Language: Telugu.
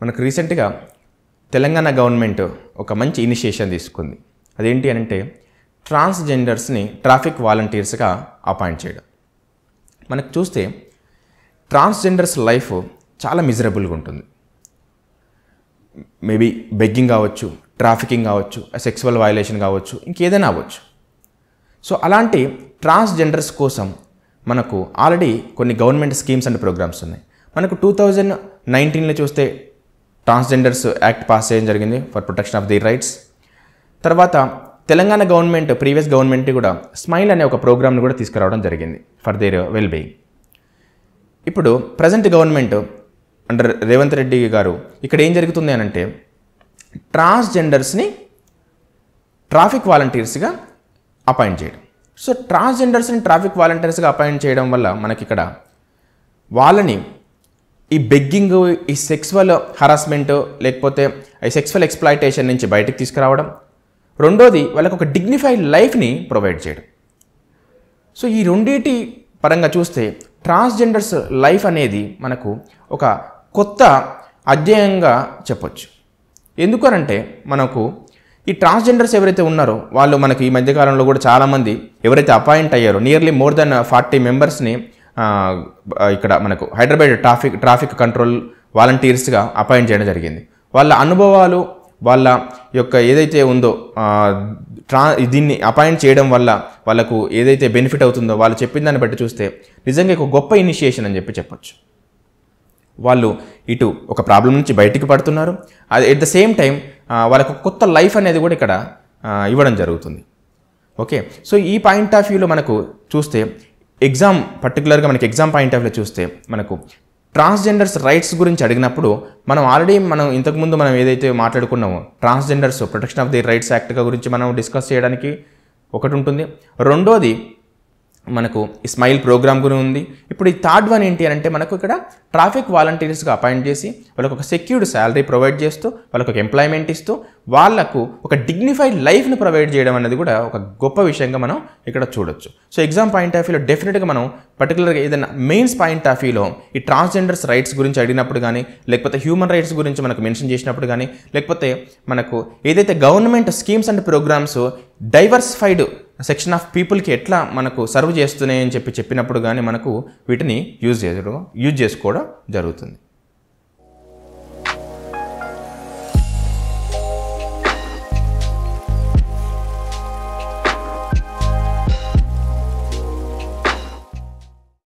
మనకు రీసెంట్గా తెలంగాణ గవర్నమెంట్ ఒక మంచి ఇనిషియేషన్ తీసుకుంది. అదేంటి అంటే ట్రాన్స్జెండర్స్ని ట్రాఫిక్ వాలంటీర్స్గా అపాయింట్ చేయడం. మనకు చూస్తే ట్రాన్స్జెండర్స్ లైఫ్ చాలా మిజరబుల్గా ఉంటుంది. మేబీ బెగ్గింగ్ కావచ్చు, ట్రాఫికింగ్ కావచ్చు, సెక్సువల్ వయలేషన్ కావచ్చు, ఇంకేదైనా అవ్వచ్చు. సో అలాంటి ట్రాన్స్జెండర్స్ కోసం మనకు ఆల్రెడీ కొన్ని గవర్నమెంట్ స్కీమ్స్ అండ్ ప్రోగ్రామ్స్ ఉన్నాయి. మనకు 2019లో చూస్తే ట్రాన్స్జెండర్స్ యాక్ట్ పాస్ చేయడం జరిగింది for protection of the rights. తర్వాత తెలంగాణ గవర్నమెంట్ ప్రీవియస్ గవర్నమెంట్ కూడా స్మైల్ అనే ఒక ప్రోగ్రామ్ని కూడా తీసుకురావడం జరిగింది ఫర్ దేర్ వెల్ బీయింగ్. ఇప్పుడు present government under Revanth Reddy గారు ఇక్కడ ఏం జరుగుతుంది అని అంటే ట్రాన్స్జెండర్స్ని ట్రాఫిక్ వాలంటీర్స్గా అపాయింట్ చేయడం. సో ట్రాన్స్జెండర్స్ని ట్రాఫిక్ వాలంటీర్స్గా అపాయింట్ చేయడం వల్ల మనకి ఇక్కడ వాళ్ళని ఈ బెగ్గింగ్, ఈ సెక్సువల్ హరాస్మెంట్ లేకపోతే ఈ సెక్సువల్ ఎక్స్ప్లాయిటేషన్ నుంచి బయటకు తీసుకురావడం, రెండోది వాళ్ళకు ఒక డిగ్నిఫైడ్ లైఫ్ని ప్రొవైడ్ చేయడం. సో ఈ రెండింటి పరంగా చూస్తే ట్రాన్స్జెండర్స్ లైఫ్ అనేది మనకు ఒక కొత్త అధ్యాయంగా చెప్పొచ్చు. ఎందుకనంటే మనకు ఈ ట్రాన్స్జెండర్స్ ఎవరైతే ఉన్నారో వాళ్ళు మనకి ఈ మధ్యకాలంలో కూడా చాలామంది ఎవరైతే అపాయింట్ అయ్యారో నియర్లీ మోర్ దెన్ 40 మెంబర్స్ని ఇక్కడ మనకు హైదరాబాద్ ట్రాఫిక్ కంట్రోల్ వాలంటీర్స్గా అపాయింట్ చేయడం జరిగింది. వాళ్ళ అనుభవాలు, వాళ్ళ యొక్క ఏదైతే ఉందో దీన్ని అపాయింట్ చేయడం వల్ల వాళ్ళకు ఏదైతే బెనిఫిట్ అవుతుందో వాళ్ళు చెప్పిన దాన్ని బట్టి చూస్తే నిజంగా ఒక గొప్ప ఇనిషియేషన్ అని చెప్పొచ్చు. వాళ్ళు ఇటు ఒక ప్రాబ్లం నుంచి బయటికి పడుతున్నారు, అది ఎట్ ద సేమ్ టైం వాళ్ళకు కొత్త లైఫ్ అనేది కూడా ఇక్కడ ఇవ్వడం జరుగుతుంది. ఓకే, సో ఈ పాయింట్ ఆఫ్ వ్యూలో మనకు చూస్తే పర్టికులర్గా మనకి ఎగ్జామ్ పాయింట్ ఆఫ్ వ్యూలో చూస్తే మనకు ట్రాన్స్జెండర్స్ రైట్స్ గురించి అడిగినప్పుడు మనం ఇంతకుముందు మనం ఏదైతే మాట్లాడుకున్నామో transgenders protection of the rights act గురించి మనం డిస్కస్ చేయడానికి ఒకటి ఉంటుంది. రెండోది మనకు ఈ స్మైల్ ప్రోగ్రామ్ కూడా ఉంది. ఇప్పుడు ఈ థర్డ్ వన్ ఏంటి అంటే మనకు ఇక్కడ ట్రాఫిక్ వాలంటీర్స్గా అపాయింట్ చేసి వాళ్ళకు ఒక సెక్యూర్డ్ శాలరీ ప్రొవైడ్ చేస్తూ వాళ్ళకు ఒక ఎంప్లాయ్మెంట్ ఇస్తూ వాళ్ళకు ఒక డిగ్నిఫైడ్ లైఫ్ని ప్రొవైడ్ చేయడం అనేది కూడా ఒక గొప్ప విషయంగా మనం ఇక్కడ చూడొచ్చు. సో ఎగ్జామ్ పాయింట్ ఆఫ్ వ్యూలో డెఫినెట్గా మనం పర్టికులర్గా ఏదైనా మెయిన్స్ పాయింట్ ఆఫ్ వ్యూలో ఈ ట్రాన్స్జెండర్స్ రైట్స్ గురించి అడిగినప్పుడు కానీ, లేకపోతే హ్యూమన్ రైట్స్ గురించి మనకు మెన్షన్ చేసినప్పుడు కానీ, లేకపోతే మనకు ఏదైతే government schemes and programmes diversified section of పీపుల్కి ఎట్లా మనకు సర్వ్ చేస్తున్నాయని చెప్పినప్పుడు కానీ మనకు వీటిని యూజ్ చేసుకోవడం జరుగుతుంది.